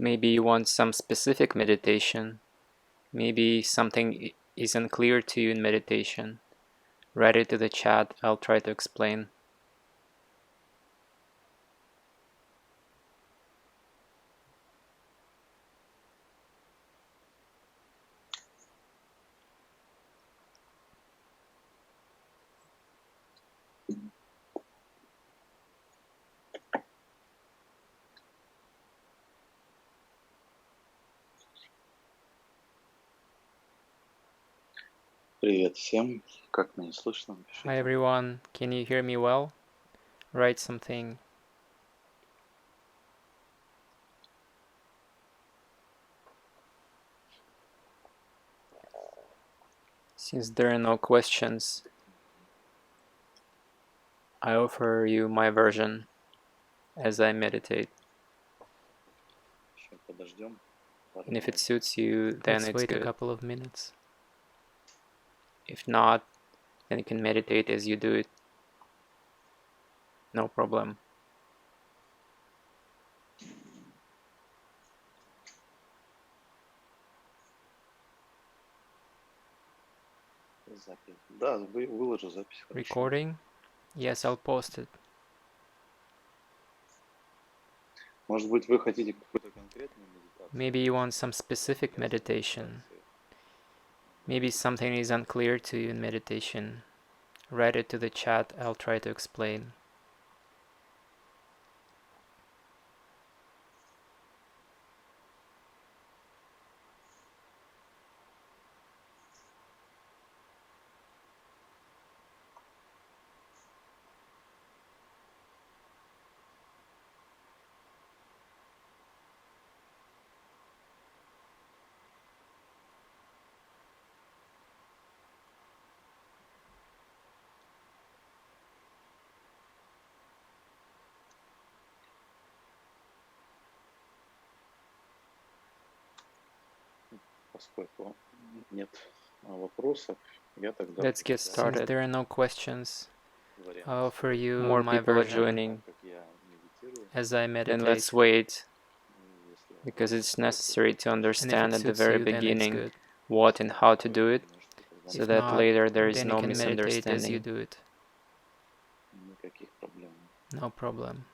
Maybe you want some specific meditation. Maybe something is unclear to you in meditation. Write it to the chat, I'll try to explain. Привет всем, как меня слышно? Hi everyone, can you hear me well? Write something. Since there are no questions, I offer you my version as I meditate. And if it suits you, then Let's it's wait good. a couple of minutes. If not, then you can meditate as you do it. No problem. Да, выложу запись. Recording? Yes, I'll post it. Может быть, вы хотите какую-то конкретную медитацию? Maybe you want some specific meditation. Maybe something is unclear to you in meditation. Write it to the chat, I'll try to explain. Поскольку нет вопросов, я тогда... Let's get Since started. there are no questions, I offer you More my people are version joining. as I Then meditate. let's wait, because it's necessary to understand at the very beginning what and how to do it, so If that not, later there is then no you can meditate as you misunderstanding. do it. No problem.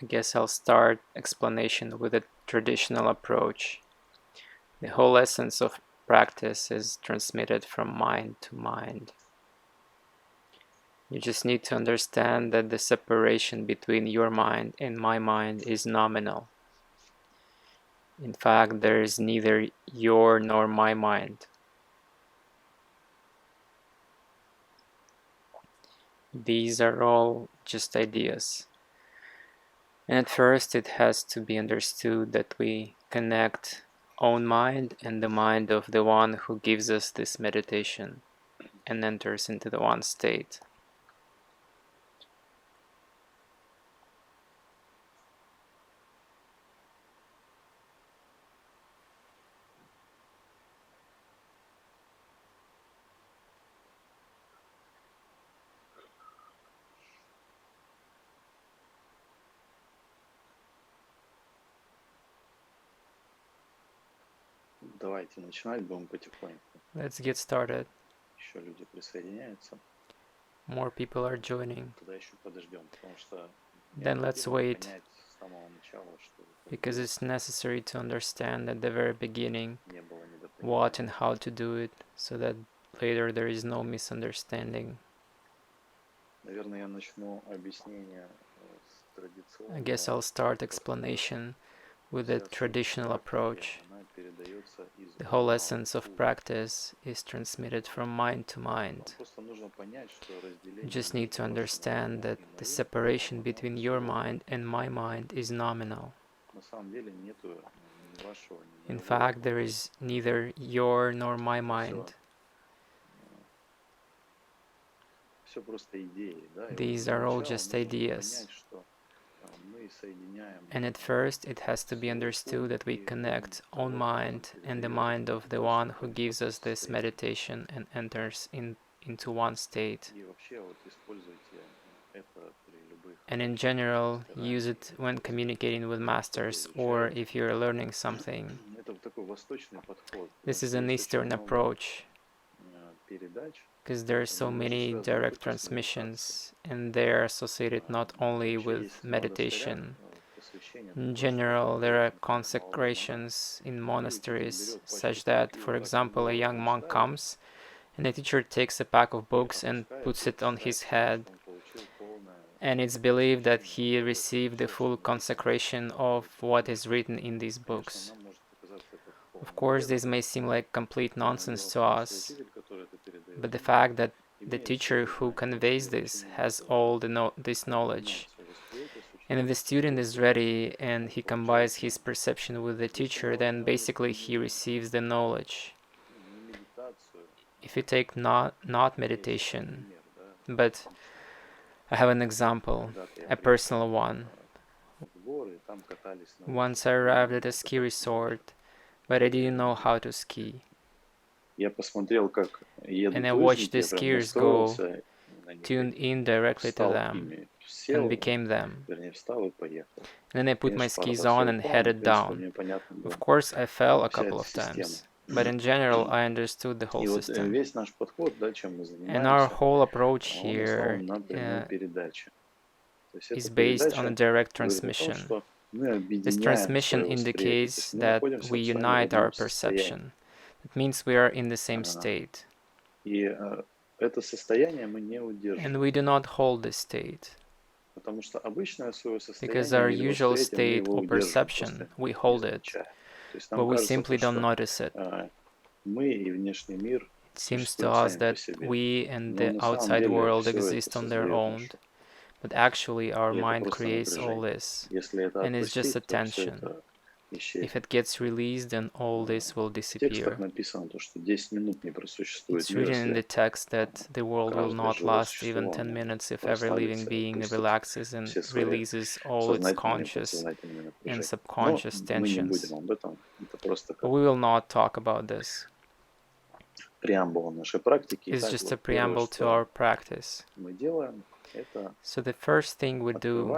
I guess I'll start explanation with a traditional approach. The whole essence of practice is transmitted from mind to mind. You just need to understand that the separation between your mind and my mind is nominal. In fact, there is neither your nor my mind. These are all just ideas. And at first it has to be understood that we connect own mind and the mind of the one who gives us this meditation and enters into the one state. Давайте начинать будем потихоньку. Let's get started. Еще люди присоединяются. More people are joining. Тогда еще подождем, потому что Then let's wait, понять с самого начала, что because it's necessary to understand at the very beginning не было недопонимания. what and how to do it, so that later there is no misunderstanding. Наверное, я начну объяснение с традиционного. I guess I'll start explanation with a traditional approach. The whole essence of practice is transmitted from mind to mind. You just need to understand that the separation between your mind and my mind is nominal. In fact, there is neither your nor my mind. These are all just ideas. And at first it has to be understood that we connect own mind and the mind of the one who gives us this meditation and enters into one state. and in general use it when communicating with masters or if you're learning something. This is an Eastern approach because there are so many direct transmissions and they are associated not only with meditation. In general, there are consecrations in monasteries such that, for example, a young monk comes and a teacher takes a pack of books and puts it on his head, and it's believed that he received the full consecration of what is written in these books. Of course, this may seem like complete nonsense to us, but the fact that the teacher who conveys this has all this knowledge, and if the student is ready and he combines his perception with the teacher, then basically he receives the knowledge. If you take not meditation, but I have an example, a personal one. Once I arrived at a ski resort, but I didn't know how to ski. And I watched the skiers go, tuned in directly to them, and became them. And then I put my skis on and headed down. Of course, I fell a couple of times, but in general, I understood the whole system. And our whole approach here is based on a direct transmission. This transmission indicates that we unite our perception. It means we are in the same state. And we do not hold this state. Because our usual state or perception, we hold it, but we simply don't notice it. It seems to us that we and the outside world exist on their own, but actually our mind creates all this, and it's just a tension. If it gets released, then all this will disappear. It's written in the text that the world will not last even 10 minutes if every living being relaxes and releases all its conscious and subconscious tensions. But we will not talk about this. It's just a preamble to our practice. So the first thing we do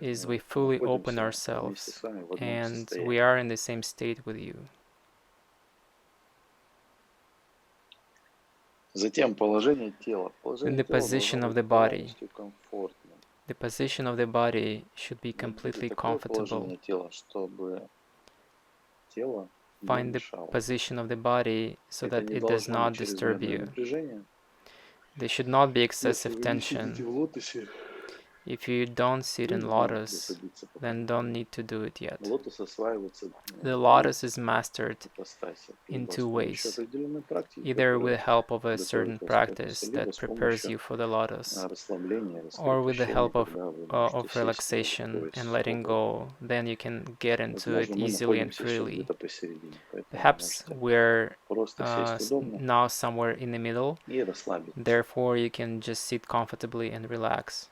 is we fully open ourselves, and we are in the same state with you. Then the position of the body. The position of the body should be completely comfortable. Find the position of the body so that it does not disturb you. There should not be excessive tension. If you don't sit in lotus, then don't need to do it yet. The lotus is mastered in two ways, either with the help of a certain practice that prepares you for the lotus, or with the help of relaxation and letting go, then you can get into it easily and freely. Perhaps we're now somewhere in the middle, therefore you can just sit comfortably and relax.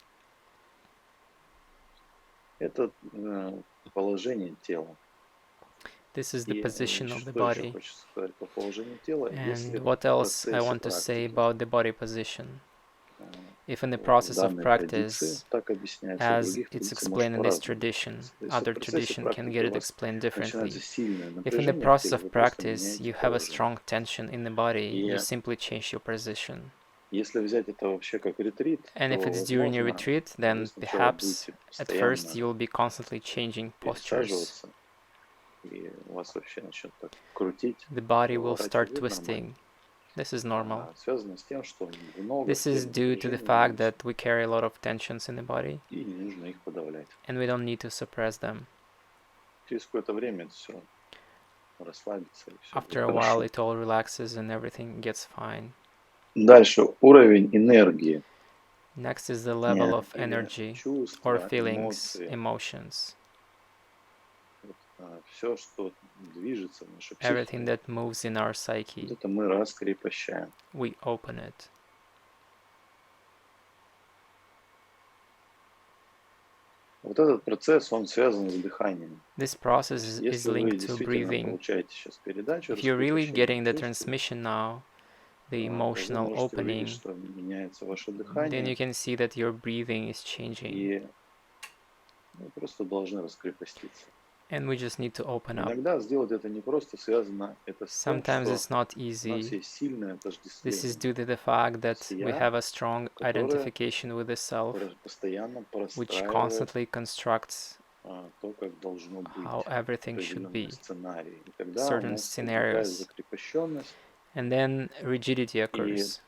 This is the position of the body. And what else I want to say about the body position? If in the process of practice, as it's explained in this tradition, other tradition can get it explained differently. If in the process of practice you have a strong tension in the body, you simply change your position. And if it's during your retreat, then perhaps at first you will be constantly changing postures. The body will start twisting. This is normal. This is due to the fact that we carry a lot of tensions in the body, and we don't need to suppress them. After a while, it all relaxes and everything gets fine. Next is the level of energy or feelings, emotions. Everything that moves in our psyche, we open it. This process is linked to breathing. If you're really getting the transmission now, the вы emotional можете увидеть, opening, что меняется ваше then you дыхание, can see that your breathing is changing. и вы просто должны раскрепоститься. And we just need to open up. Иногда сделать это не просто связано, это с тем, Sometimes что it's not у нас easy. есть сильное This is отождествление due to the fact that с we «я», have a strong которое identification with the self, постоянно which простраивает constantly constructs то, как должно how быть, everything should определенные be, сценарии. И тогда у certain нас возникает scenarios. закрепощенность, And then rigidity и occurs.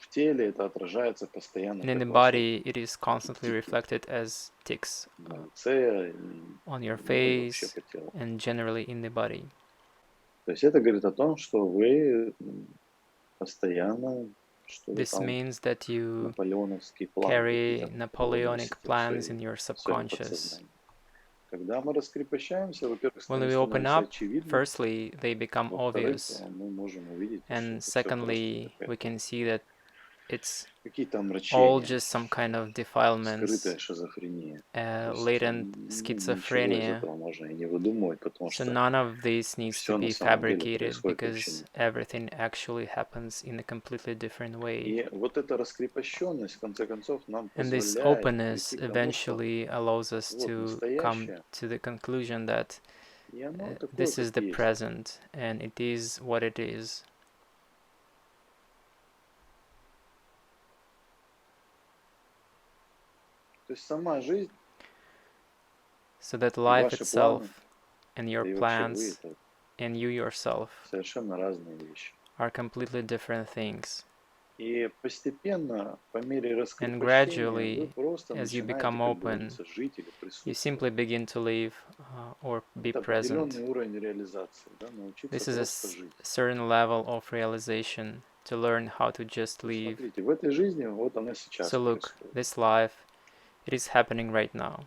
в теле это отражается постоянно And in the как ваши body, it is constantly тики reflected as tics на лице, on your ну и вообще face по телу. and generally in the body. То есть это говорит о том, что вы постоянно что-то This там means that you наполеоновские планы carry какие-то Napoleonic проносите plans in your в своем subconscious. подсознании. Когда мы раскрепощаемся, во-первых, When we open становится up, очевидно, firstly, they become во-вторых, obvious. мы можем увидеть, что And это все просто secondly, we can see that it's какие-то all омрачения, just some kind of defilements, скрытая шизофрения. latent Ничего из schizophrenia. этого можно и не выдумывать, потому So что none of this needs to все на be самом деле fabricated происходит вообще because не так. everything actually happens in a completely different way. И вот эта раскрепощенность, в конце концов, нам And this позволяет openness прийти к тому, что eventually allows us вот to come настоящее, to the conclusion that и оно такое, this is как the есть. present and it is what it is. То есть сама жизнь, So that и life ваши itself планы, and да your и вообще вы, plans это and you yourself совершенно разные вещи. are completely different things. И постепенно, по мере And раскрепощения, вы gradually, просто as you начинаете, become как open, говорится, жить или you присутствовать. simply begin to live or be Это present. определенный уровень реализации, да, научиться This is a просто жить. certain level of realization to learn how to just live. Смотрите, в этой жизни вот она сейчас So look, происходит. this life, it is happening right now.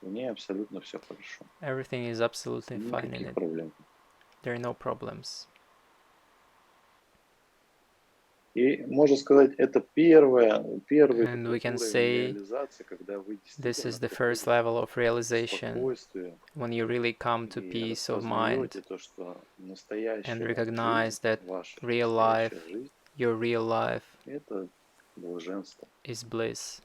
В ней абсолютно все хорошо. Everything is absolutely fine in Никаких it. проблем. There are no problems. И можно сказать, это первый And такой we can уровень say реализации, когда вы this is действительно the first приходите level of к realization спокойствию when you really come to и peace of mind распознаете то, что and настоящая recognize жизнь, that ваша real настоящая life, жизнь, your real life это блаженство. is bliss.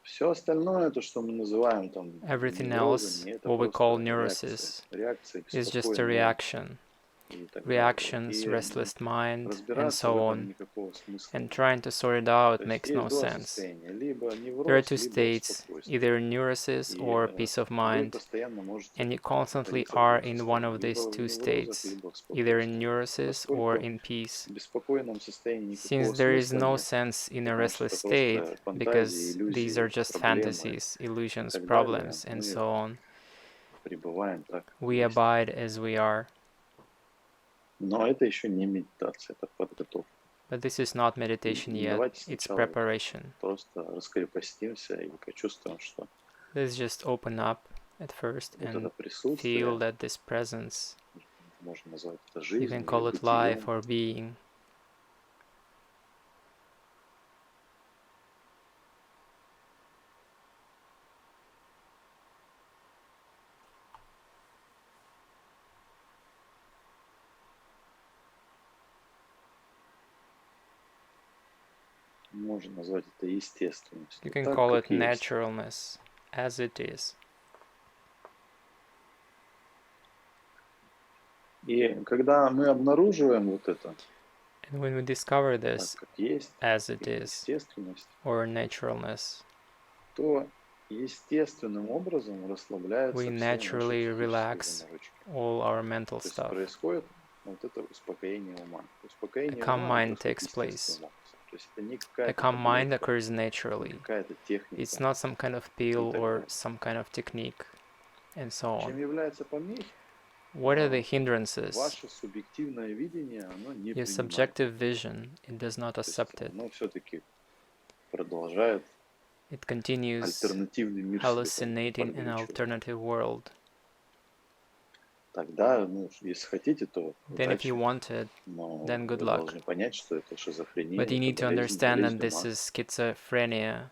Все остальное, то, что мы называем там Everything неврозами, else, это what we call просто neurosis, реакции is just a беспокойного reaction. и так далее. Reactions, И restless mind, and разбираться в so этом on. никакого смысла And нет. trying to sort it То out есть makes есть no два sense. состояния, либо There are невроз, two либо states, спокойствие. either neurosis И or peace of вы mind, постоянно можете and you constantly находиться в are двух in one of состояниях, these либо в two неврозах, states, либо в either in спокойствии. neurosis or Поскольку in peace. в беспокойном состоянии никакого Since there is смысла no нет, sense in a потому что restless это state, просто фантазии, because these are иллюзии, just проблемы fantasies, и illusions, так далее, problems, and мы so on, пребываем так, как we есть. abide as we are. Но это еще не медитация, это подготовка. But this is not meditation yet, Давайте it's сначала preparation. просто раскрепостимся и почувствуем, что Let's just open up at first вот это and присутствие, feel that this presence, можно назвать это you жизнью can или call it life бытием, or being, можно назвать это естественностью. you can Так, call it как есть. naturalness, as it is. И когда мы обнаруживаем вот это, And when we discover так this как есть, as it как is, естественность, or naturalness, то естественным образом расслабляются we все naturally наши relax физические заморочки. all our mental То есть stuff. происходит вот это успокоение ума. A Успокоение calm ума mind происходит takes place. естественным образом. То есть это не A какая-то calm mind таблетка, occurs не naturally. какая-то техника It's not some kind of и pill так or далее. some kind of technique, and so Чем on. является помехи? What are the hindrances? Ваше субъективное видение, оно не Your принимает. subjective vision, it does not То есть accept it. оно все-таки продолжает It continues альтернативный мир себе hallucinating an подгречивать. alternative world. Тогда, если хотите, то Then if удачи. you want it, Но then good вы luck. должны понять, что это шизофрения, But you это need to болезнь understand that ума. this is schizophrenia,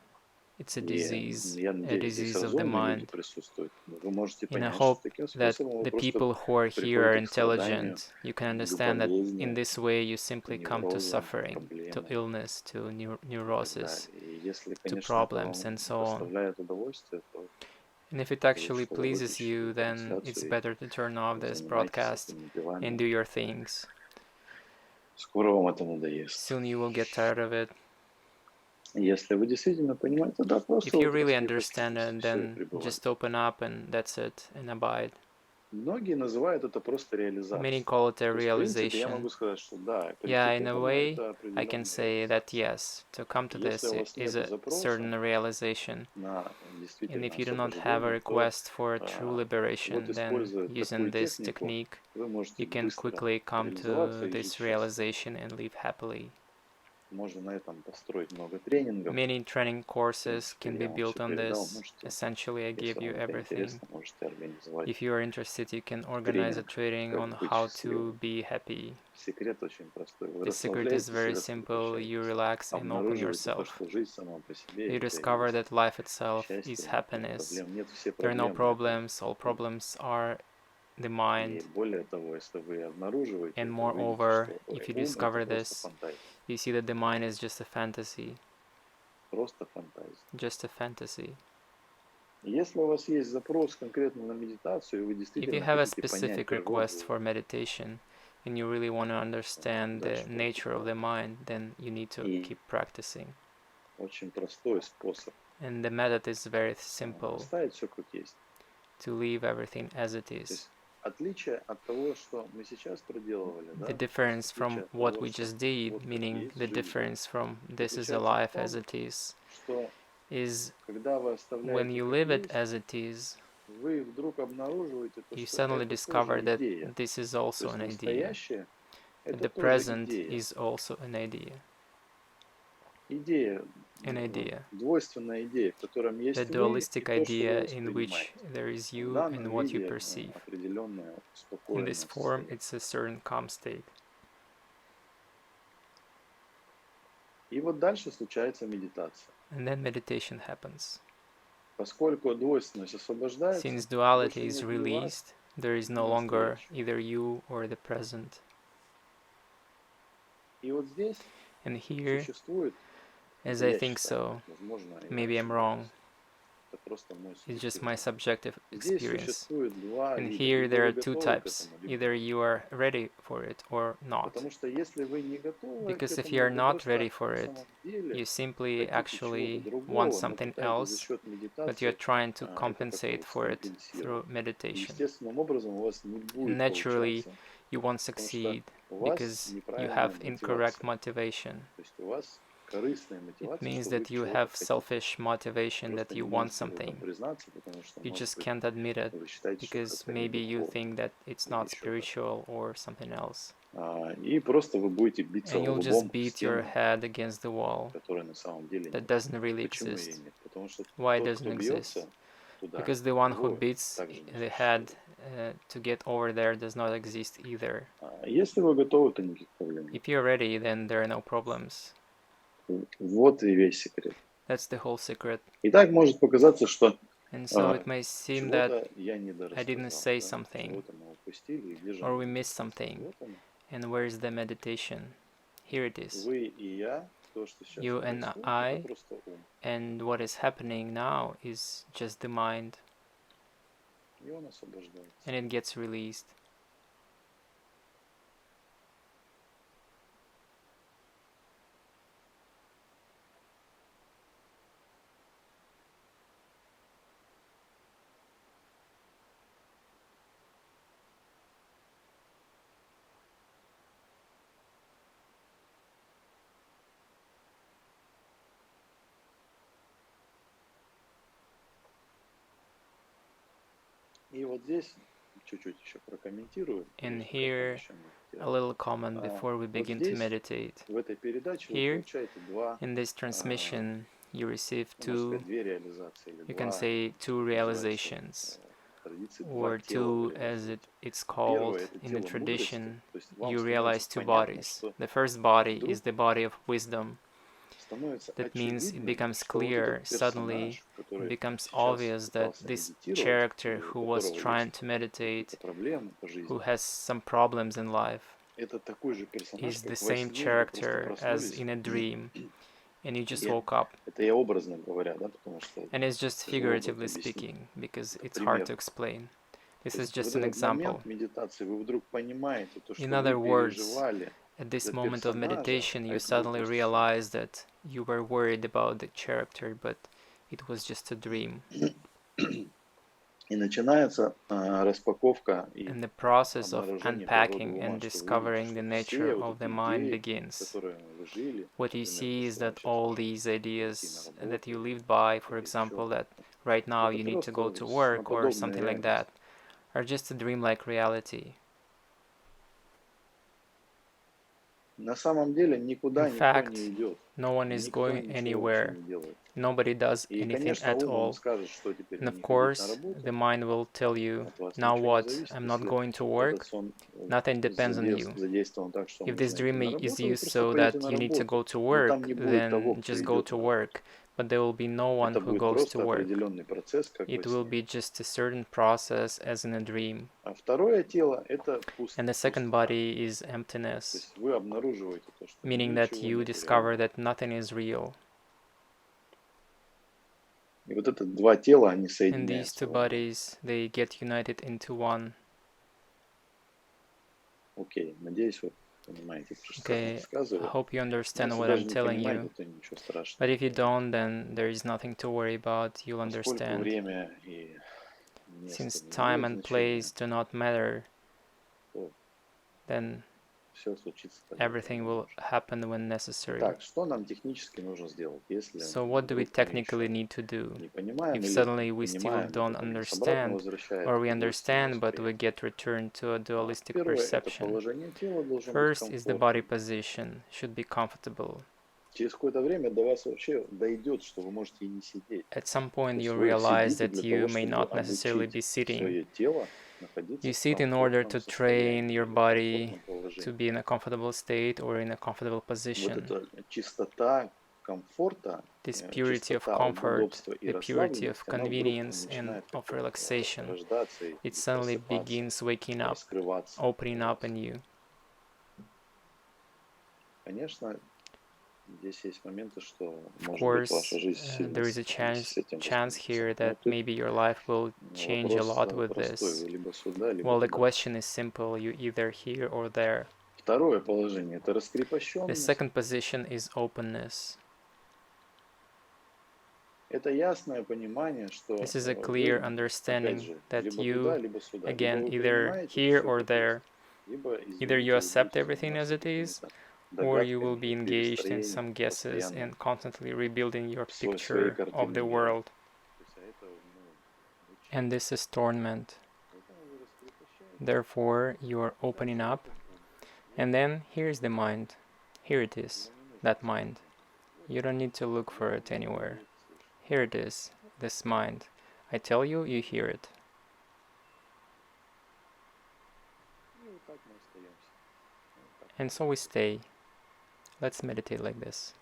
It's a И disease я надеюсь, здесь of the разумные люди mind. присутствуют. Вы можете And I понять, что hope таким that способом вы the просто people who are here are приходите к страданию, intelligent. You can к understand that in болезни, this way you к simply come to неврозам, suffering, to проблемам illness, to и так neurosis, далее. И если, to конечно, это problems, вам and so on. доставляет удовольствие, то And if it лучше, actually чтобы вы pleases выключили you, then it's трансляцию better to turn off и this занимайтесь broadcast этими and делами. do your things. Скоро вам это надоест. Soon you will get tired of it. Если вы действительно понимаете, да, просто If you вот really раскрепоститесь, understand it, все, и then пребывайте. just open up and that's it, and abide. Многие называют это просто Many реализацией. call it a То есть, в принципе, я realization. могу сказать, что да, Yeah, прийти к in a этому — way, это I can определенная say that реализация. yes, to come to Если this у вас is нет a запроса certain realization. на And действительно if you do not have a освобождение, то request for true вот liberation, then используя using такую this технику, technique, вы можете you can быстро quickly come реализоваться to и жить this счастливо. realization and live happily. Можно на этом построить много тренингов. Many training В courses принципе, can be я вам built все on передал. this. Можете, Essentially, I если gave you вам это everything. интересно, можете организовать If you are interested, you can organize a тренинг training «Как on быть how to счастливым». be happy. Секрет очень простой. Вы The secret is расслабляетесь и very simple. You раскрепощаетесь. relax and open Обнаруживаете то, yourself. что жизнь сама по себе You — это и discover есть that life itself счастье, is никаких happiness. проблем нет. Все There are no проблемы — это problems. All ум. problems are the И mind. более того, если вы обнаруживаете And это, вы видите, moreover, что if you ум — это discover просто this, фантазия. you see that the mind is just a fantasy. Просто фантазия. Just a fantasy. И если у вас есть запрос конкретно на медитацию, и вы If you действительно have a хотите понять specific природу, request for meditation and you really want to understand the дальше только nature of the вперед. mind, then you need to И keep practicing. очень простой способ And the method is very simple, оставить все как есть. to leave everything as it То is. есть отличие от того, что мы сейчас проделывали, The да, difference отличие from от what того, we что just did, вот как meaning есть the жизнь, difference from this is a заключается в life as том, it is что when когда вы оставляете you как live it есть, as it is, вы вдруг обнаруживаете то, you что suddenly это discover тоже that идея. this is То also есть an idea, настоящее — that это the тоже present идея. is also an idea. Идея, An idea. двойственная идея, в котором The есть вы и dualistic то, что вы idea in which воспринимаете. there is В you and данном what you виде perceive. определенное In this спокойное form, состояние. it's a certain calm state. И вот дальше случается медитация. And then meditation happens. Поскольку двойственность освобождается, Since больше duality is нет ни вас, released, there is ни no longer настоящего. either you or the present. И вот здесь And here, существует, as это I я think считаю, so, возможно, я maybe I'm wrong, ошибаюсь. Это просто мой it's just my субъективный. subjective Здесь experience. существует два And вида. here Либо there вы are two готовы к types. этому, либо Either нет. you are ready for it or not. Потому что если вы не готовы к Because if этому, you are вы not просто ready for на it, самом деле you simply хотите чего-то actually want другого, но something пытаетесь за else, счет but you're медитации trying to это как-то compensate вот for it скомпенсировать. through И meditation. естественным образом у вас не And будет naturally, получаться, you won't потому что succeed у вас because you неправильная have incorrect мотивация. motivation. То есть у вас корыстная It мотивация, means что вы that you чего-то have хотите. selfish motivation Просто that не you want можете в этом something. признаться, потому что, You может just быть, can't admit it вы считаете, что because это не maybe you духовно think that it's или not еще как-то. spiritual or something else. И просто вы будете биться And you'll just лбом в beat your стену, head against the wall которой на самом деле that нет. doesn't really Почему ее exist. нет? Потому что Why it тот, doesn't кто exist? бьется туда, Because the one who его beats также не the head существует. to get over there does not exist either. Если вы готовы, то никаких проблем нет. If you're ready, then there are no problems. Вот и весь секрет. That's the whole secret. И так может показаться, что And so it may seem that чего-то я I didn't недорассказал, say да? something, Чего-то мы упустили, и где же or we медитация? missed something. Вот оно. And where's the meditation? Here it is. Вы и я, то, что сейчас You and происходит, I, это просто ум. and what is happening now is just the mind, И он освобождается. and it gets released. И вот здесь чуть-чуть еще прокомментирую. And прежде here, чем мы a делаем. little comment before we Вот begin to здесь, meditate. в этой передаче, вы Here, получаете два, in this transmission, you receive можно сказать, two, две реализации, или you can два, say two называется, realizations, традиции, два or тела two, вы as реализуете. it's Первое — called это in the тело мудрости, tradition, то есть вам you становится realize two понятно, bodies. что The first body вдруг is the body of wisdom. That means it becomes clear, suddenly it becomes obvious that this character who was trying to meditate, who has some problems in life, is the same character as in a dream, and you just woke up. And it's just figuratively speaking, because it's hard to explain. This is just an example. In other words, at this moment of meditation, you suddenly realize that you were worried about the character, but it was just a dream. И начинается распаковка. And the process of unpacking and discovering the nature of the mind begins. What you see is that all these ideas that you lived by, for example, that right now you need to go to work or something like that, are just a dreamlike reality. На самом деле никуда In никто fact, не идет. no one is going anywhere. Nobody does anything at all. And of course, the mind will tell you, now what, I'm not going to work? Nothing depends on you. If this dream is used so that you need to go to work, then just go to work. But there will be no one who goes to work. It will be just a certain process as in a dream. And the second body is emptiness, meaning that you discover that nothing is real. And these two bodies, they get united into one. Okay, I hope you understand what I'm telling you. But if you don't, then there is nothing to worry about, you'll understand. Since time and place do not matter, then everything will happen when necessary. So what do we technically need to do? If suddenly we still don't understand, or we understand but we get returned to a dualistic perception, first is the body position, should be comfortable. At some point you realize that you may not necessarily be sitting. You sit in order to train your body to be in a comfortable state or in a comfortable position. This purity of comfort, the purity of convenience and of relaxation, it suddenly begins waking up, opening up in you. Of course, there is a chance here that maybe your life will change a lot with this. Well, the question is simple, you either here or there. The second position is openness. This is a clear understanding that you, again, either here or there. Either you accept everything as it is, or you will be engaged in some guesses and constantly rebuilding your picture of the world. And this is torment. Therefore, you are opening up, and then here's the mind. Here it is, that mind. You don't need to look for it anywhere. Here it is, this mind. I tell you, you hear it. And so we stay. Let's meditate like this.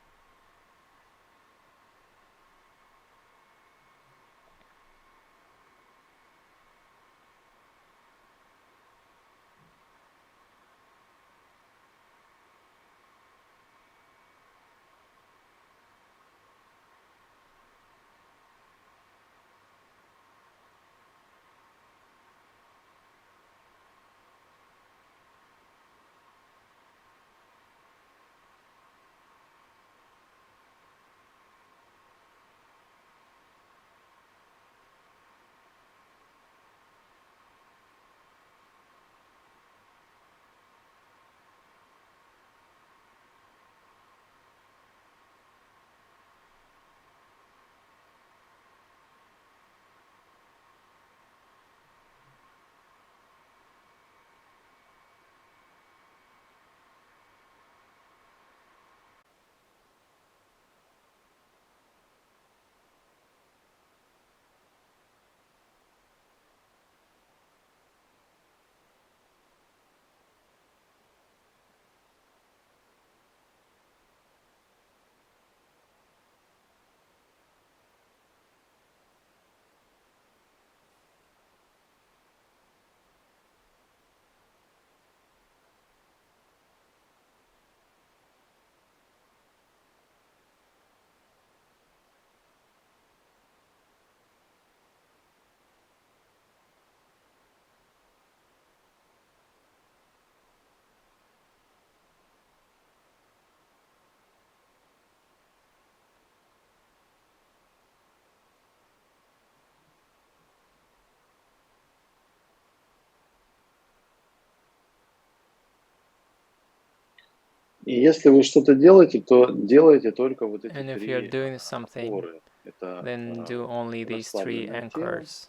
И если вы что-то делаете, то делайте только вот эти And if you're 3 doing something, опоры. Это then do only these 3 расслабленное тело. anchors.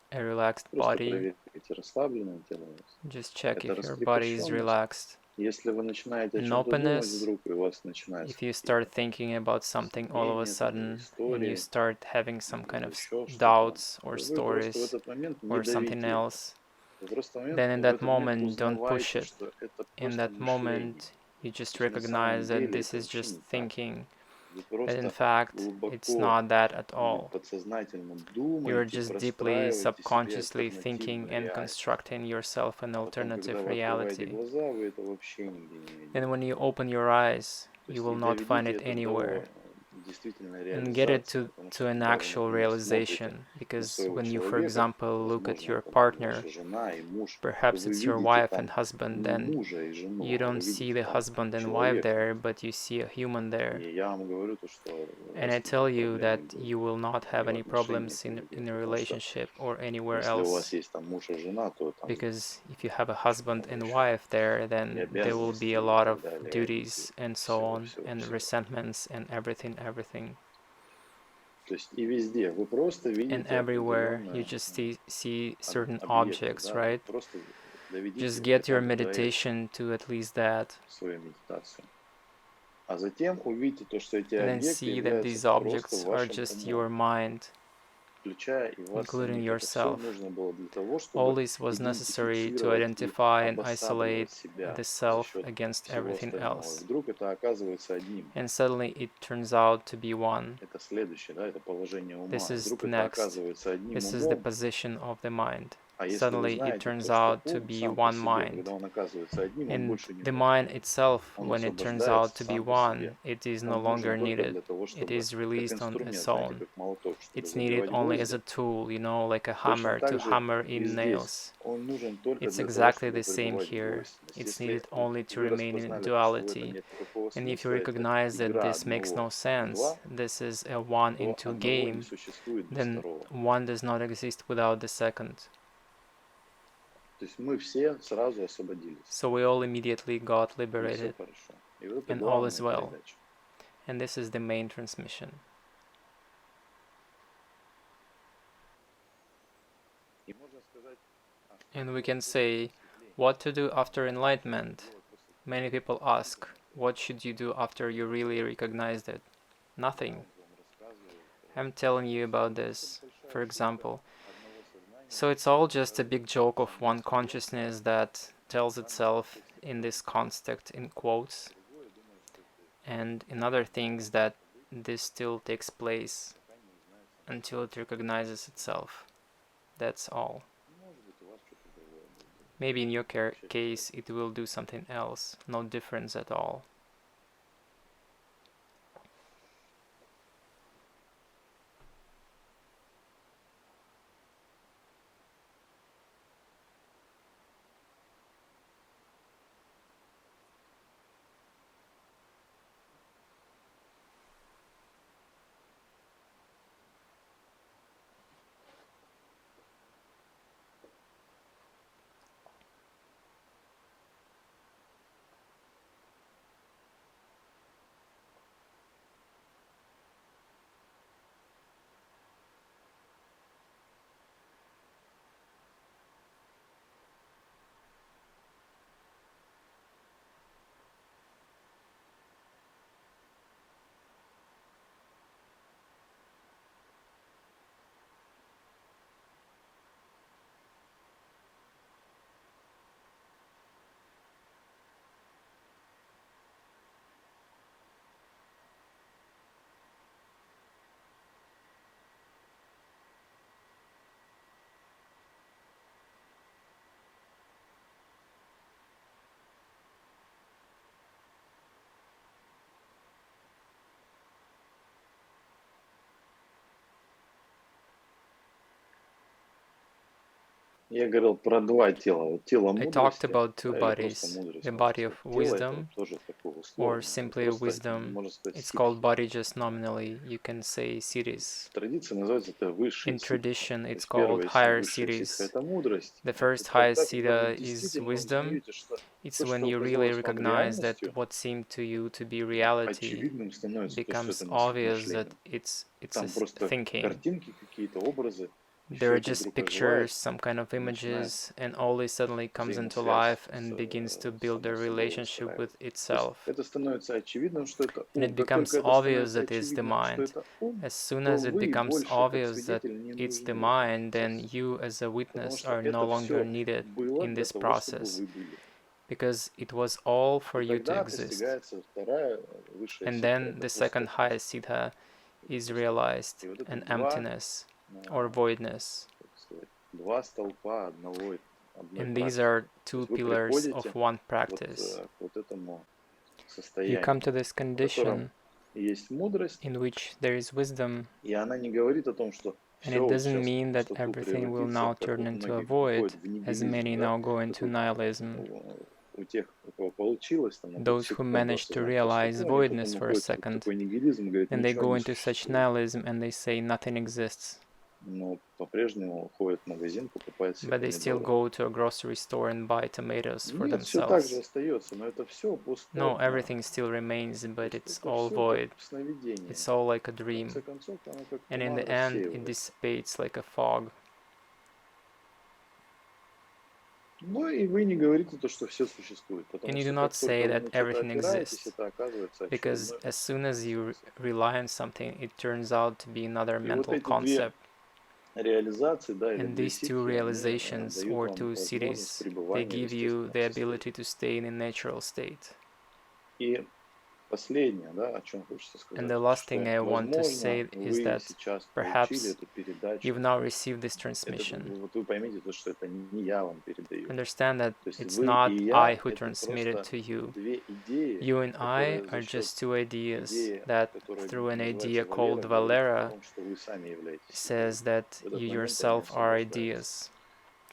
A relaxed Просто body. проверьте, расслабленное тело у вас. Just check Это if your body is раскрепощенность. relaxed. Если вы начинаете о And чем-то думать openness, вдруг, и у вас начинаются if you какие-то start thinking about something all of a сомнения, там, или sudden and you истории, start having some kind или of еще что-то, doubts or то вы просто в stories этот момент не or something давите это. else, Вы просто then in в that этот момент moment don't push узнавайте, it. что это In просто that мышление. moment, you just То есть на самом recognize that деле this это is вообще just не так. thinking, Вы that in просто fact it's глубоко not that at или all. подсознательно You're думаете, just deeply простраиваете себе subconsciously thinking альтернативную and реальность. constructing yourself an А потом, когда alternative вы открываете reality. глаза, вы это вообще нигде не найдете. And when you open your eyes, То you есть will и not find доведите it это anywhere. до действительной And get it реализации, потому что to an когда вы, actual например, смотрите realization. на Because своего when you, for человека, example, look at возможно, your это будет partner, ваша жена и муж, то perhaps вы it's your видите wife and там husband, не then мужа и жену, you а вы don't see видите the там husband and wife человека. there, but you see a human there. И я вам говорю то, что у And I вас tell никаких you проблем не that будет you will not have ни в any отношениях, problems нигде. in a Потому что relationship or anywhere если у вас else. есть там муж и жена, то там Because if you have a очень husband много and еще wife there, и then there will be обязанностей a и lot так of далее, и duties and so всего, on, всего, and всего. resentments and everything. То есть и везде вы просто And видите everywhere you определенные just see certain объекты, objects, да, то right? есть просто доведите Just get хотя your бы до этого meditation to at least that, свою медитацию. А затем увидите то, что эти and then объекты see that являются these просто objects are вашим just умом, your mind, включая и вас including самих. Это все yourself. нужно было для того, All чтобы this was necessary to идентифицировать и identify and обосабливать isolate себя the за self счет against всего everything остального. И else. вдруг это оказывается одним. And suddenly it turns out to be one. Это следующее, да, это положение This ума. is Вдруг the это next. оказывается одним This is the умом. position of the mind. А если вы Suddenly it знаете turns то, что out to ум be сам по one себе, mind. когда он оказывается одним, он And больше не the нужен. mind itself, Он when it turns out освобождается to be сам по себе. one, it is no Он нужен longer только needed. для того, It чтобы, is как released on its инструмент, знаете, own. как молоток, чтобы It's needed забивать only as гвозди. a tool, like a Точно hammer to так же hammer и in здесь. nails. Он нужен только It's для того, exactly чтобы the same забивать here. гвоздь. It's Если needed only to вы remain in распознали то, что в этом duality. нет никакого And if you смысла, это recognize that игра this makes no одного в sense, два, this is a one in то two одного не game, существует без then второго. one does not exist without the second. То есть мы все сразу освободились. So we all immediately got И все liberated, хорошо. И вот это and all is главная well. передача. And this is the main transmission. И можно сказать, And we can say, what to do after enlightenment? Many people ask, what should you do after you really recognized it? Nothing. I'm telling you about this, for example. So it's all just a big joke of one consciousness that tells itself in this context in quotes, and in other things that this still takes place until it recognizes itself. That's all. Maybe in your case it will do something else, no difference at all. Я говорил про два тела. Вот тело I talked мудрости, about two да, или просто bodies, мудрость, the можно body сказать. of Тело это wisdom, вот тоже такое or условное. simply Просто, wisdom. можно сказать, It's called ситхи. body just nominally. You can say cities. В традиции называется это высшие In ситхи. tradition, То it's есть called первая higher высшая ситха cities. это мудрость. The Это first тогда, highest когда вы siddha is действительно wisdom. узнаете, что It's то, when что you really казалось вам recognize that реальностью, what seemed to you to be reality очевидным становится то, что becomes это не obvious that мышлением. it's a Там просто thinking. картинки какие-то, образы, и There все are это just вдруг pictures, оживает, some kind of начинает images, and all this suddenly comes into взаимосвязь life and begins to build само a собой relationship with выстраиваться. То есть itself. это становится очевидным, что это And ум. it Как только becomes это obvious становится that it's the очевидно, что mind. это ум, As soon то as it вы becomes больше как obvious that свидетель не it's the нужны в этом mind, then процессе. you as a Потому witness что are no это longer все needed было in для this того, чтобы process, вы были. because it was all for И you to тогда exist. достигается вторая высшая And ситха, then это the second пустота. highest siddha is realized, И вот это an два, emptiness or voidness. как сказать, два столпа одной And these практики. are То two есть вы pillars of приходите one вот practice. к вот этому You come to состоянию, this в котором condition есть мудрость, in which there is wisdom, и она не говорит о том, что and все it вот doesn't сейчас mean that пустоту everything will превратится, now как turn вот into a многие void, уходят в as нигилизм, many да, now go into как nihilism. у тех, у кого получилось там на Those who секунду manage to осознать realize пустоту, они потом voidness for a уходят в second, такой нигилизм и говорят, then they ничего go не into such существует. nihilism and they say nothing exists. Но по-прежнему ходят в магазин, покупают себе But they still помидоры. go to a grocery store and buy tomatoes for Нет, все так же themselves. остается, но это все No, пустотно. everything still remains, То but есть it's это all все как void. сновидение. It's all like a В dream. конце концов, оно как And in туман the end, it рассеивается. dissipates like a fog. Ну и вы не говорите то, что все существует, потому And you do что not как только say вы that на что-то everything опираетесь, exists, это оказывается because очередной as soon as you смысл. rely on something, it turns out to be another И вот mental эти две concept. реализации, да, или And две these two ситхи, они realizations дают or вам two возможность cities, they пребывания в give you естественном the состоянии. ability to stay in a natural state. И последнее, да, о чем хочется And сказать, the last что, thing I want to возможно, say is вы that сейчас получили perhaps эту передачу. you've now received this Это, transmission. вот вы поймите, то, что это не я вам передаю. Understand that То есть it's вы not и I я who это transmit it просто to you. две идеи, You and I которые are за счет just two ideas идеи, that, которая through an называется idea called Валера, говорит о Valera, том, что вы сами являетесь идеей. says that В этот you момент они yourself are освобождаются. ideas.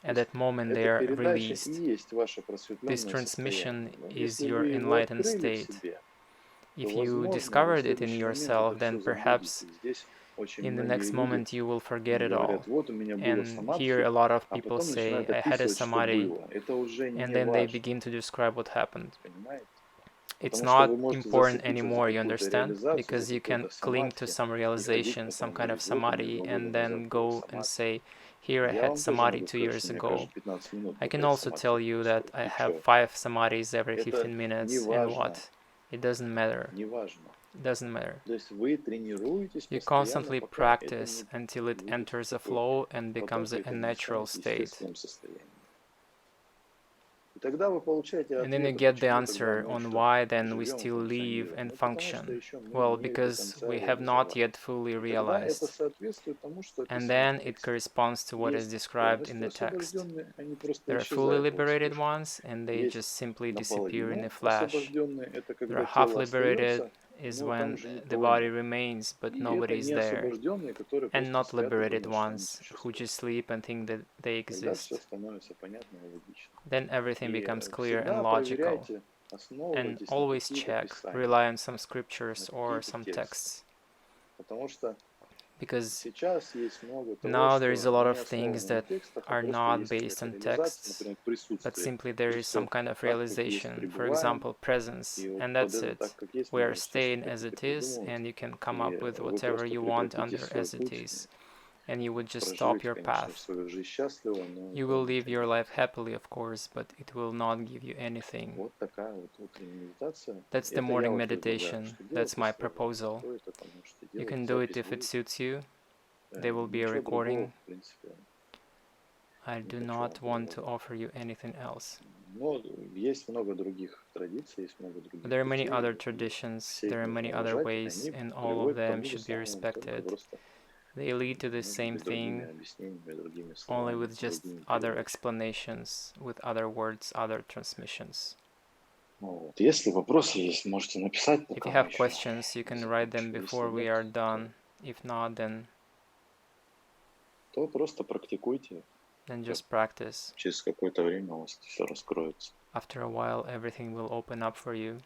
То At есть that moment, they эта are передача и released. есть ваше This просветленное transmission состояние. Но is если your вы его enlightened открыли в state. себе, то, If you возможно, вы в discovered it in следующий момент это yourself, все then perhaps забудете. Здесь очень in the многие next люди moment you will forget it говорят, all. вот у меня было And here самадхи, a lot of а people потом say, начинают I had a описывать, что samadhi, было. Это уже and не then they важно, begin to describe what happened. понимаете? It's Потому что not вы можете important зацепиться за anymore, you какую-то understand? реализацию, за Because you can какой-то cling to самадхи some и ходить realization, some потом kind of говорить, вот у меня samadhi, 2 года and назад then было go and самадхи. say, here I Я had вам тоже samadhi могу 2 сказать, years что мне ago. каждые 15 минут I по can 5 also самадхи tell you that происходит. I И have что? 5 samadhis every Это 15 не minutes, and важно, what? It doesn't matter. не важно. It doesn't matter. То есть вы тренируетесь You постоянно, constantly пока это practice не until it выйдет в enters a такой flow and becomes поток, a это не natural станет state. естественным состоянием. И тогда вы получаете And then you ответы, get the почему тогда answer мы on еще why then we живем и still live функционируем. and Ну, потому что function. еще мы Well, не до because конца we have not реализованы. yet fully И тогда это realized. соответствует тому, что And описано then в it тексте. corresponds to what is Есть described in полностью the text. освобожденные, они просто There are fully исчезают во liberated вспышку. ones, and they Есть just simply disappear in a наполовину flash. освобожденные, это There когда are half тело liberated, остается, is но там when же the никого body нет. remains, but И это nobody is не there. освобожденные, которые And просто not спят и liberated думают, что они ones who существуют. just sleep and think that they Тогда все exist. становится понятно и логично. Then everything И becomes clear and всегда logical. проверяйте, And основывайтесь на always каких-то check, писаниях, rely on some на scriptures or какие-то some тексты. texts. Потому что Because сейчас есть много того, now there is a что lot не of things основано на that текстах, а are просто not есть based какая-то on реализация, texts, например, but присутствие. simply there is some Просто kind of так, как есть realization. For пребываем, example, presence, и вот and под that's это it. так, как есть, We are можно все, что staying as хотите it is, придумывать, and you can come и up with вы whatever просто you want прекратите under свой as it путь, is, and you would just stop проживете, your конечно, path. свою жизнь счастливо, но You will live поймите, your life happily, of course, but it will not give you anything. вот такая вот утренняя медитация. That's the Это я morning вот предлагаю, meditation. что That's делать, my если proposal. стоит, это можете You делать, can do it запись if it будет. suits you. There will be a Ничего другого, recording. в принципе, I не do хочу вам not want to предлагать. offer you anything else. Но есть много других традиций, есть много других There are many путей, other и traditions, все there их are many нужно other уважать, ways, они and all of приводят к them тому же should be самому, только respected. просто They lead to the может same быть, другими thing, объяснениями, другими only словами, with just другими other передачами. explanations, with other words, other transmissions. Вот. Если вопросы есть, можете написать, If пока you мы have еще questions, you не can write them закончили. Если before we нет, are done. If not, then то просто практикуйте. then just practice. Через какое-то время у вас все раскроется. After a while, everything will open up for you.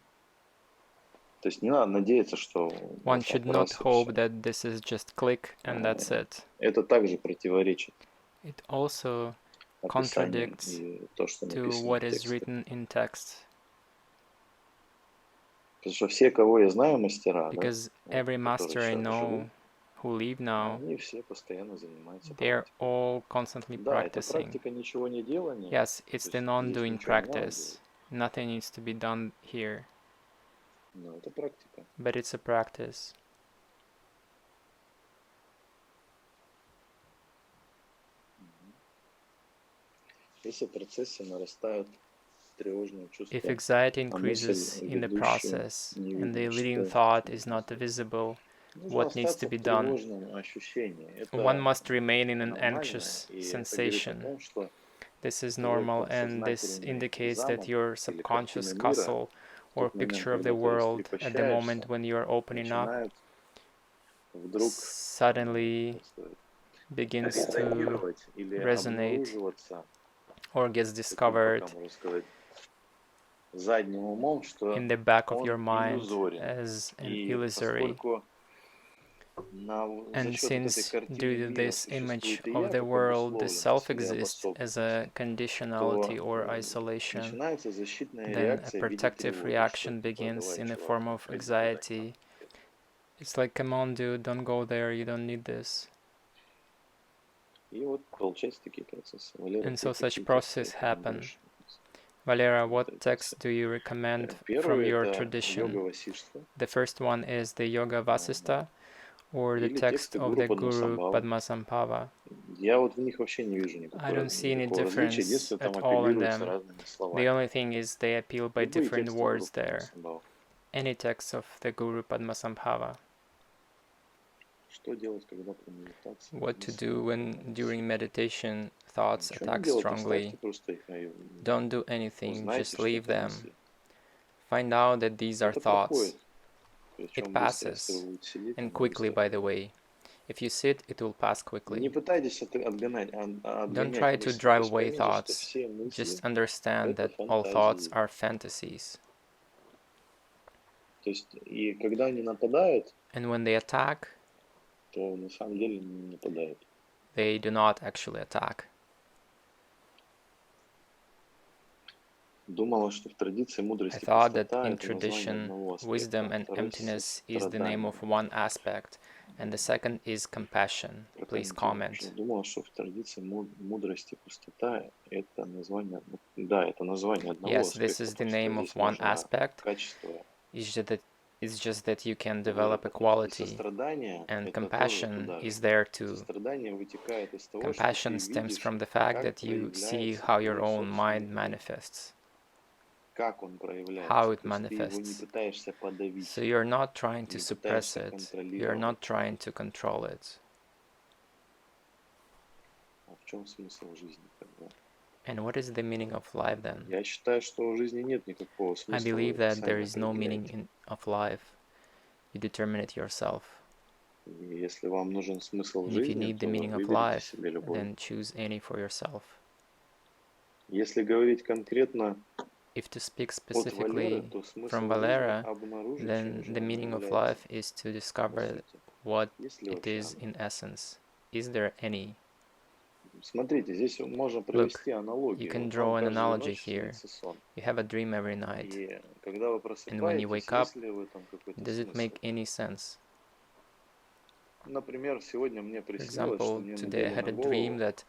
То есть не надо надеяться, что One should not hope that this is just click and that's it. Это также противоречит It also описаниям contradicts и то, что to написано what в is тексте. written in text. Потому что все, кого я знаю, мастера, Because да, every master I которые сейчас know живут, who live now, они все постоянно занимаются they're практикой. all constantly Да, это practicing. практика ничего не делания. Yes, it's То the есть здесь non-doing ничего не надо practice. делать. Nothing needs to be done here, Но это практика. but it's a practice. Если в процессе нарастают тревожные чувства, If anxiety а мысль increases in the ведущая process не and the видно, leading что thought is not visible, нужно what needs to остаться be в done? тревожном ощущении. One Это must remain in an нормально, anxious и это говорит о sensation. том, что This is твой normal, and this подсознательный indicates that замок your или subconscious картина мира castle в or тот момент, picture of когда the ты world at the moment раскрепощаешься, when you are opening up начинает вдруг, suddenly как сказать, begins to резонировать или resonate обнаруживаться, or gets таким, discovered пока можно сказать, задним умом, что in the back of your он mind иллюзорен. as an И illusory. поскольку за And счет вот этой since картины due to мира this image существует и of я, the как world, the self обусловленность или exists as обособленность, a то conditionality or isolation, начинается защитная then a реакция в виде protective тревоги, что reaction типа begins давай, in the чувак, form of ходи туда, не надо anxiety. это. It's like, come on, dude, don't go there, you don't need this. И вот получаются такие процессы. Валера, And so ты such какие processes тексты happen. рекомендуешь? Valera, Вот what это text все. do you recommend from Первый your это tradition? йога Васиштха The first one is the Yoga Vasista, or the или text тексты of Гуру the Guru Падмасамбхавы. Padmasambhava. Я вот в них вообще не вижу I don't see any никакого различия. difference Единственное, там at all in апеллируется them. разными The словами. only thing is they appeal by Любые different тексты Гуру words there. Падмасамбхавы. Any text of the Guru Padmasambhava. Что делать, когда при медитации What to мысли do when начинают during meditation thoughts Ничего не attack делать, strongly? оставьте просто их. Don't do anything, Узнайте, just что leave это them. мысли. Find out that these are Это thoughts. проходит. It Причем быстро, если passes, вы будете сидеть, and оно quickly, быстро by the пройдет. way. If you sit, it will pass Не quickly. пытайтесь Don't отгонять try to мысли. drive Просто away поймите, что thoughts. все мысли Just understand это that all thoughts фантазии. are fantasies. То есть, и когда они нападают, And when they attack, то на самом деле не нападают. they do not actually attack. Думала, что в традиции I мудрости thought that пустота in это название tradition, одного аспекта, wisdom а and второй emptiness is the name сострадание. of one aspect, and the second is compassion. Please comment. Думала, что в традиции мудрости пустота это название, да, это название одного Yes, this аспекта, is the потому что name of здесь one можно aspect. качество. It's just that you can develop a quality, and compassion is there too. Сострадание вытекает из того, что Compassion ты stems видишь, from the fact как that you see проявляется how your твой own mind собственный ум, manifests, как он how проявляется. it То есть ты его не manifests. пытаешься подавить, So you're not trying to не suppress пытаешься it, you're контролировать. not trying to control it. А в чем смысл жизни тогда? And what is the meaning of life then? Я считаю, что в жизни нет никакого I смысла, believe вы that there сами is no meaning определяете. of life. You determine it yourself. И если вам нужен смысл And if you жизни, need the то meaning of выберите life, себе любой. then choose any for yourself. Если говорить конкретно If to speak от Валеры, specifically то from смысл жизни Valera, обнаружить, чем then же the он meaning of является. life is to По discover сути, what есть ли it вообще is оно? in essence. Is there any? Смотрите, здесь можно Look, провести you аналогию. can Вот draw вам an каждую analogy ночь here. снится сон. You have a dream every night, И когда вы and when you просыпаетесь, wake up, есть ли в этом какой-то does it смысл? make any sense? Например, сегодня мне For приснилось, что example, мне today I надели had на a dream голову that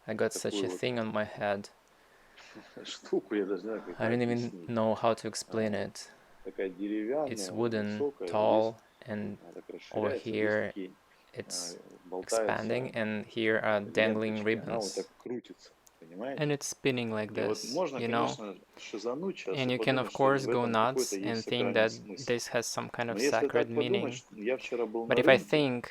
I got such такую a вот thing on my head. штуку, я даже не знаю, как I это don't even объяснить. know how to explain it. Такая It's деревянная, wooden, высокая, здесь tall, and она так over расширяется, здесь here такие it's болтаются expanding, and here are dangling ленточки, она вот ribbons. так крутится, понимаете? And it's spinning like И вот this, можно, you know? конечно, шизануть сейчас And и you can, подумать, of что course, в go этом какой-то nuts and есть think сакральный that смысл. this has some kind Но of если sacred так подумать, meaning. что я вчера был But на if I рынке, think,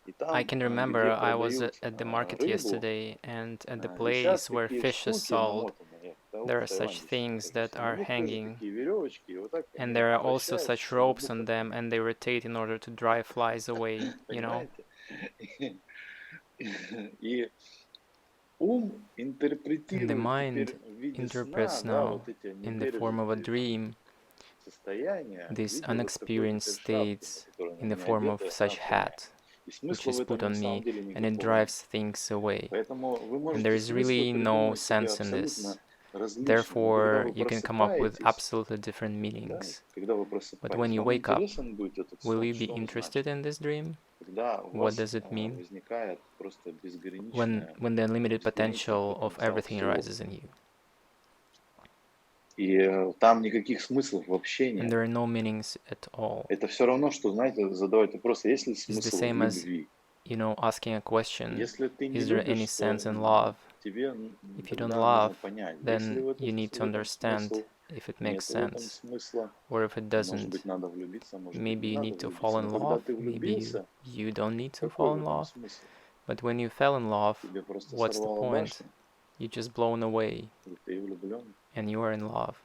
и I там, can remember где I was продают at the market рыбу, yesterday, and at the висят place where такие fish is штуки sold, намотанные. Я there в are such Таиланде сейчас things that нахожусь. На are них тоже hanging, такие веревочки, и вот так and они there are also вращаются, such чтобы ropes on муха, them, and they rotate in order to drive flies away, you know? понимаете? И ум And the интерпретирует mind теперь в виде interprets сна, да, now вот эти in the form of a непережитые dream состояния в these виде вот такой вот unexperienced этой шапки, states которая на in the меня form одета, of и она such охраняет. hat, И which смысла в is put этом на on самом me, деле and it никакого нет. drives things away. Поэтому вы And there можете is смыслы really no придумать себе sense in абсолютно this. различные, но когда Therefore, вы you can come up with просыпаетесь, absolutely different да, meanings. когда вы But when просыпаетесь, you вам wake up, интересен будет этот will сон, you be что он interested значит? in this dream? Когда у What вас does it mean? возникает просто безграничное, When the unlimited безграничный potential of потенциал everything всего. arises in you. И там никаких смыслов вообще And нет. there are no meanings at all. Это все равно, что, знаете, задавать вопрос, есть ли It's the смысл в same as, любви? asking a question, Если ты не is there any любишь, то sense in love? тебе If you don't тогда love, нужно понять, есть ли then в you need to этом understand смысл, if it makes нет в этом sense. смысла. Or if it Может doesn't, быть, надо влюбиться, может быть, maybe не you надо need to fall влюбиться. in Но когда love, ты maybe влюбился, you don't need to какой fall в in этом love. смысл? But when you fell in love, Тебе просто what's the сорвало point? башню, You're just blown away и ты влюблен. and you are in love.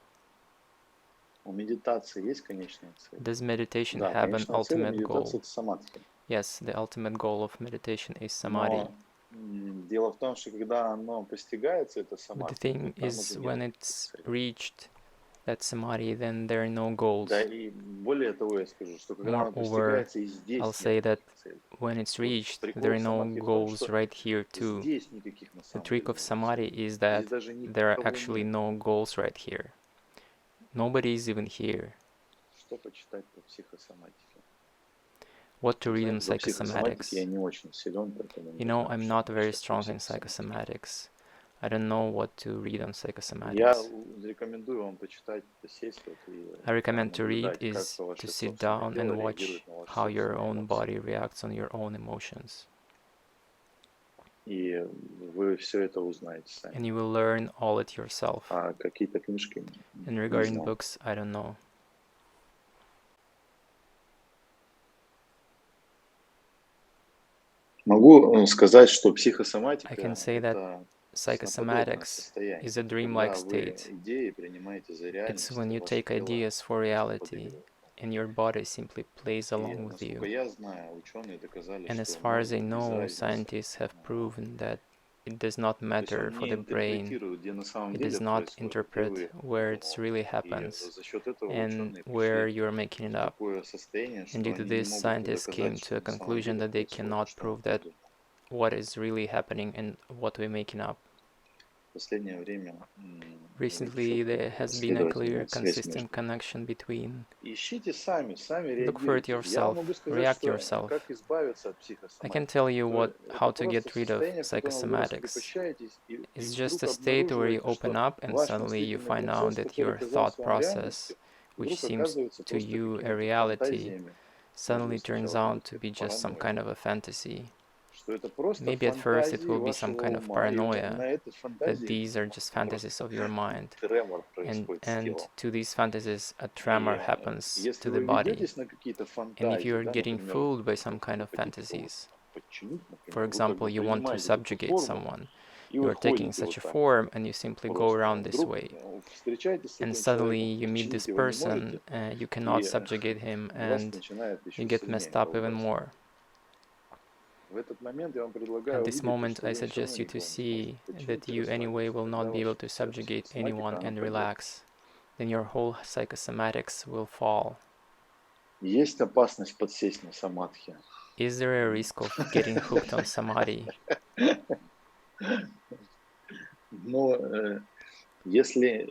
У медитации есть конечная цель? Does meditation Да, have an конечная цель у ultimate медитации – goal? это самадхи. Yes, the ultimate goal of meditation is samadhi. Но дело в том, что когда оно постигается, это But the самадхи, thing то там is, уже when нет it's цели. reached that samadhi, then there are no goals. Да, и более того, я скажу, что когда оно Moreover, постигается, и I'll здесь say нет that никаких целей. when it's Вот reached, прикол there в are no самадхи в том, goals что right here too. здесь никаких на The самом trick деле of нет samadhi целей. is Здесь that даже there are никого actually нет. no goals right here. Nobody is even here. Что почитать по психосоматике? What to read on Знаете, по психосоматике я psychosomatics? не очень силен, поэтому не You know, знаю, I'm что not very почитать по strong in психосоматике. psychosomatics. I don't know what to read on Я psychosomatics. рекомендую вам почитать, сесть вот и I recommend to read наблюдать, как is to ваше sit собственное down тело and watch реагирует на ваши how your собственные own эмоции. body reacts on your own emotions. И вы все это узнаете And сами. you will learn all it yourself. А какие-то книжки And не regarding знал. books, I don't know. Могу сказать, что I can психосоматика say that это сноподобное psychosomatics состояние, is a dreamlike когда вы state. идеи принимаете за It's реальность, when и you ваше take тело ideas for reality подыгрывает. and your body simply plays И along with насколько you. я знаю, ученые доказали, And as что far as мозг I без know, разницы. scientists have proven that it does not То есть matter он for не the brain. интерпретирует, где на самом It деле does это not происходит, где interpret вы where it's really И happens за счет этого and ученые where пришли you're making it в up. такое состояние, что And due to они не this, могут scientists доказать, came что to a на самом conclusion деле that they происходит, cannot что мы prove that придумали. what is really happening and what we're making up. В последнее время Recently, there has been a clear, consistent connection between. Ищите сами Look for it реагируйте. Я вам yourself, могу сказать, react что yourself. как избавиться от I психосоматики. can tell you Это how to просто get rid of состояние, в котором вы psychosomatics. раскрепощаетесь и It's вдруг just a state where you обнаруживаете, open что up and ваш suddenly you мыслительный find out процесс, that который your казался thought вам process, реальностью, which вдруг seems оказывается to просто you a какими-то reality, фантазиями. suddenly Может быть, turns сначала out это to будет be just some паранойя. kind of a fantasy. Что это просто Maybe at first it фантазии will be some вашего kind of ума, и paranoia на этой that фантазии these are just просто fantasies of your mind. тремор происходит с And телом. to these fantasies, a И tremor happens если to the вы body. ведетесь на какие-то And if фантазии, you're да, getting например, fooled by some вы kind of хотите кого-то fantasies, подчинить, for например, вы как example, бы you want to принимаете такую subjugate форму, someone, и you вы are taking ходите such вот a так form and you simply go просто. around this Вдруг way. встречаетесь с And этим suddenly человеком, you meet this подчинить его не person, можете, you и cannot subjugate him, вас and начинает you еще get сильнее messed up even колбасить. more. В этот момент я вам At предлагаю this увидеть, moment, что I вы все равно suggest you to никого не see сможете подчинить that и you anyway расслабиться. will not Тогда be able ваша to вся subjugate психосоматика, anyone она and пойдет. relax. Then your whole psychosomatics will fall. Есть опасность подсесть на самадхи. Is there a risk of getting hooked on samadhi? Но если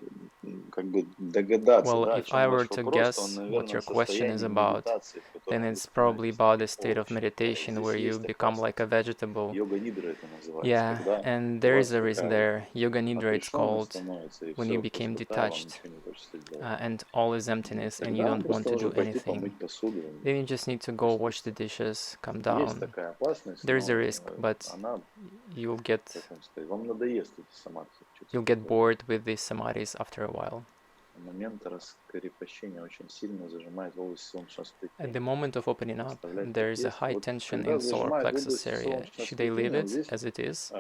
как бы догадаться, Well, да, о if чем I ваш were to вопрос, то он, guess what наверное, your в question is состоянии about, медитации, в then котором вы it's probably становитесь about the таким state of овощем. meditation Здесь where you есть become like a опасность. vegetable. Йога-нидра это называется, Yeah, когда and у there вас is a risk такая there. Yoga Nidra it's отрешенность called, становится, и when you все, became пустота, вам detached, ничего не хочется делать. and all is emptiness and you Тогда вам don't want просто to do нужно пойти anything. помыть посуду. Then you just need to go wash the dishes, come Есть down. такая опасность, There's a но risk, but она, you'll get как вам сказать, вам надоест эти самадхи. you'll get bored with these samadhis after a while. Момент раскрепощения очень сильно зажимает область солнечного At the сплетения. moment of opening up, Представляете, there как is a есть. high Вот tension когда in solar зажимает plexus область area. солнечного Should I leave сплетения, вот it здесь as it is,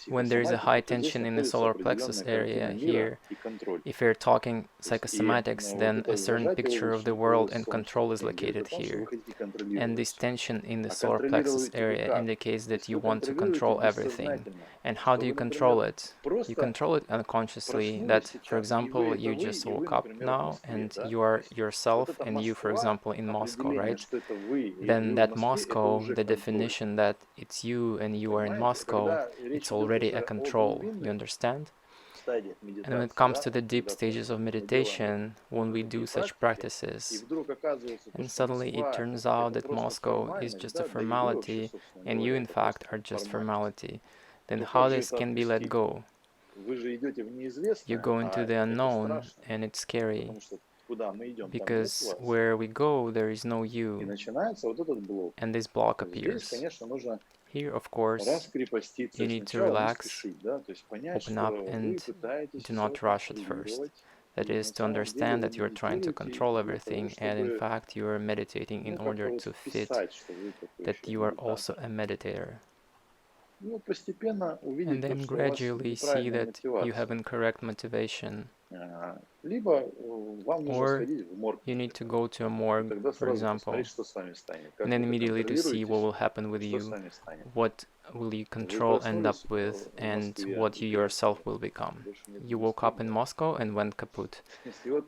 When there is a high tension in the solar plexus area here, if you're talking psychosomatics, then a certain picture of the world and control is located here. And this tension in the solar plexus area indicates that you want to control everything. And how do you control it? You control it unconsciously, that, for example, you just woke up now and you are yourself and you, for example, in Moscow, right? Then that Moscow, the definition that it's you and you are in Moscow, it's already a control, you understand? And when it comes to the deep stages of meditation, when we do such practices, and suddenly it turns out that Moscow is just a formality, and you in fact are just formality, then how this can be let go? You go into the unknown, and it's scary, because where we go, there is no you, and this block appears. Here, of course, you need to relax, open up, and do not rush at first. That is, to understand that you are trying to control everything, and in fact you are meditating in order to fit that you are also a meditator. And then gradually see that you have incorrect motivation. Or you need to go to a morgue, for example, and then immediately to see what will happen with you, what will you control end up with, and what you yourself will become. You woke up in Moscow and went kaput.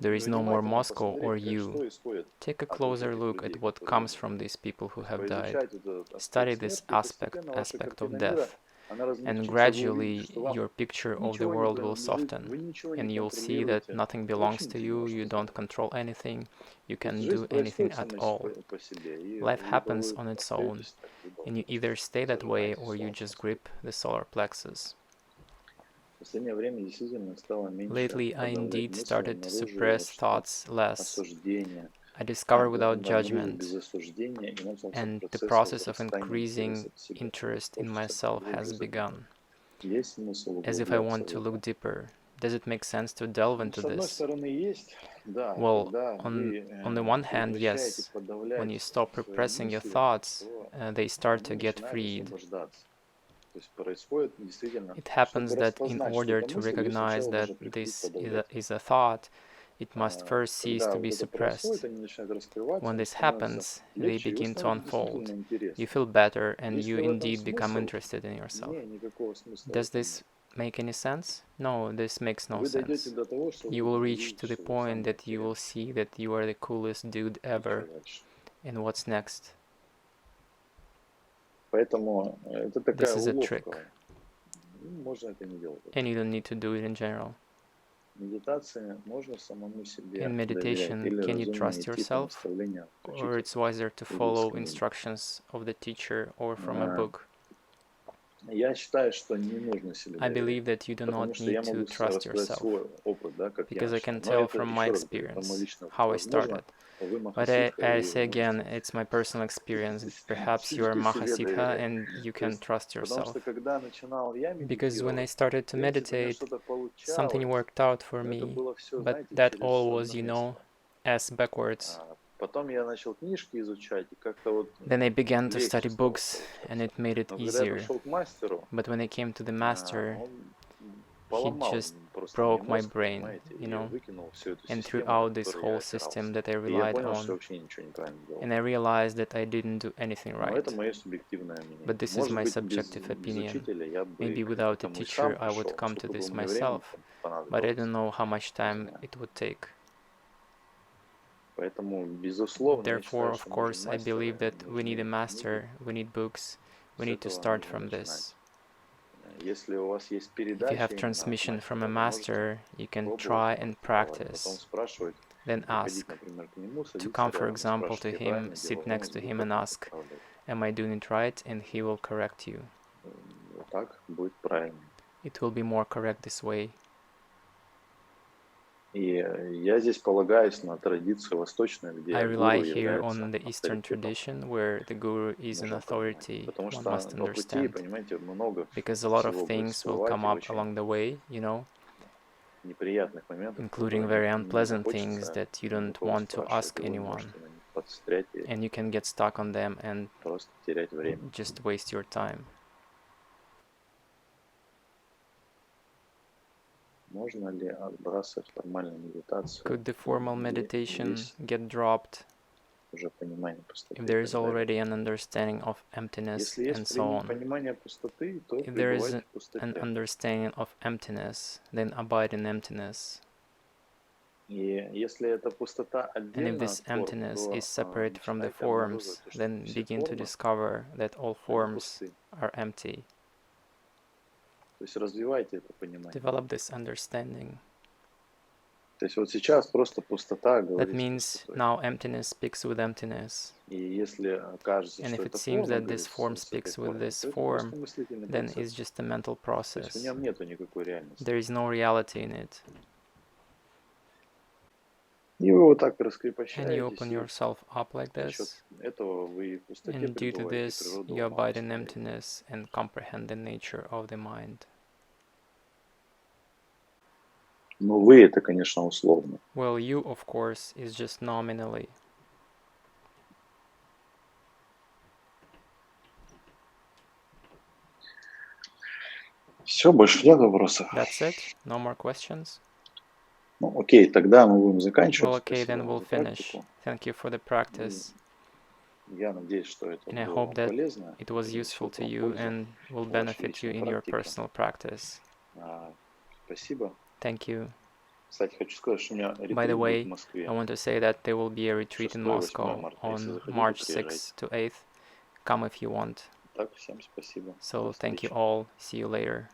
There is no more Moscow or you. Take a closer look at what comes from these people who have died. Study this aspect of death. And gradually your picture of the world will soften, and you'll see that nothing belongs to you, you don't control anything, you can't do anything at all. Life happens on its own, and you either stay that way or you just grip the solar plexus. Lately, I indeed started to suppress thoughts less. I discover without judgment, and the process of increasing interest in myself has begun, as if I want to look deeper. Does it make sense to delve into this? Well, on the one hand, yes. When you stop repressing your thoughts, they start to get freed. It happens that in order to recognize that this is a thought, it must first cease to be suppressed. When this happens, they begin to unfold. You feel better and you indeed become interested in yourself. Does this make any sense? No, this makes no sense. You will reach to the point that you will see that you are the coolest dude ever. And what's next? This is a trick. And you don't need to do it in general. In meditation, can you trust yourself? Or it's wiser to follow instructions of the teacher or from a book? I believe that you do not need to trust yourself, because I can tell from my experience how I started. But I say again, it's my personal experience. Perhaps you are Mahasiddha and you can trust yourself. Because when I started to meditate, something worked out for me, but that all was, ass backwards. Then I began to study books, and it made it easier. But when I came to the master, he just broke my brain, and threw out this whole system that I relied on. And I realized that I didn't do anything right. But this is my subjective opinion. Maybe without a teacher I would come to this myself, but I don't know how much time it would take. Therefore, of course, I believe that we need a master, we need books, we need to start from this. If you have transmission from a master, you can try and practice. Then ask. To come, for example, to him, sit next to him and ask, am I doing it right? And he will correct you. It will be more correct this way. I rely here on the Eastern tradition, where the Guru is an authority, one must understand. Because a lot of things will come up along the way, including very unpleasant things that you don't want to ask anyone. And you can get stuck on them and just waste your time. Можно ли отбрасывать формальную медитацию, Could the formal где meditation есть get dropped уже понимание пустоты if и there так is далее? already an understanding of emptiness Если есть and so on? понимание пустоты, то If there is пребывайте в an пустоте. understanding of emptiness, then abide in emptiness. И если эта пустота And if отдельно this от форм, emptiness is то separate from the начинайте обнаруживать, forms, что then все begin to формы, discover that all они forms пусты. are empty. То есть развивайте это понимание. Develop this understanding. То есть вот сейчас просто пустота That говорит с means пустотой. now emptiness speaks with emptiness. И если кажется, And что if it это seems форма that говорит this form с этой speaks with формой, this то это просто form, мыслительный then процесс. it's just a mental То есть в process. нем нету никакой реальности. There is no reality in it. И вы вот так And you раскрепощаетесь, open и yourself up like за счет this, этого вы в пустоте and due to пребываете, this, природу you ума abide in узнаете. emptiness and comprehend the nature of the mind. Но вы это, конечно, условно. Well, you, of course, is just nominally. Все, больше нет вопросов. That's it? No more questions? Ну, окей, тогда мы будем заканчивать. Well, okay, Спасибо then вам we'll за finish. практику. Thank you for the practice. Я надеюсь, что это And I было hope вам that полезно. it was useful Принесет to вам you пользу and will в вашей benefit you личной in your практике. personal practice. Спасибо. Thank you. Кстати, хочу сказать, что у меня By the ретрит будет way, в Москве. I want to say that there will be a retreat in 6-8 Moscow марта. Если on захотите, March приезжайте. 6th to 8th. Come if you want. Так, всем спасибо. So До thank you встречи. all. See you later.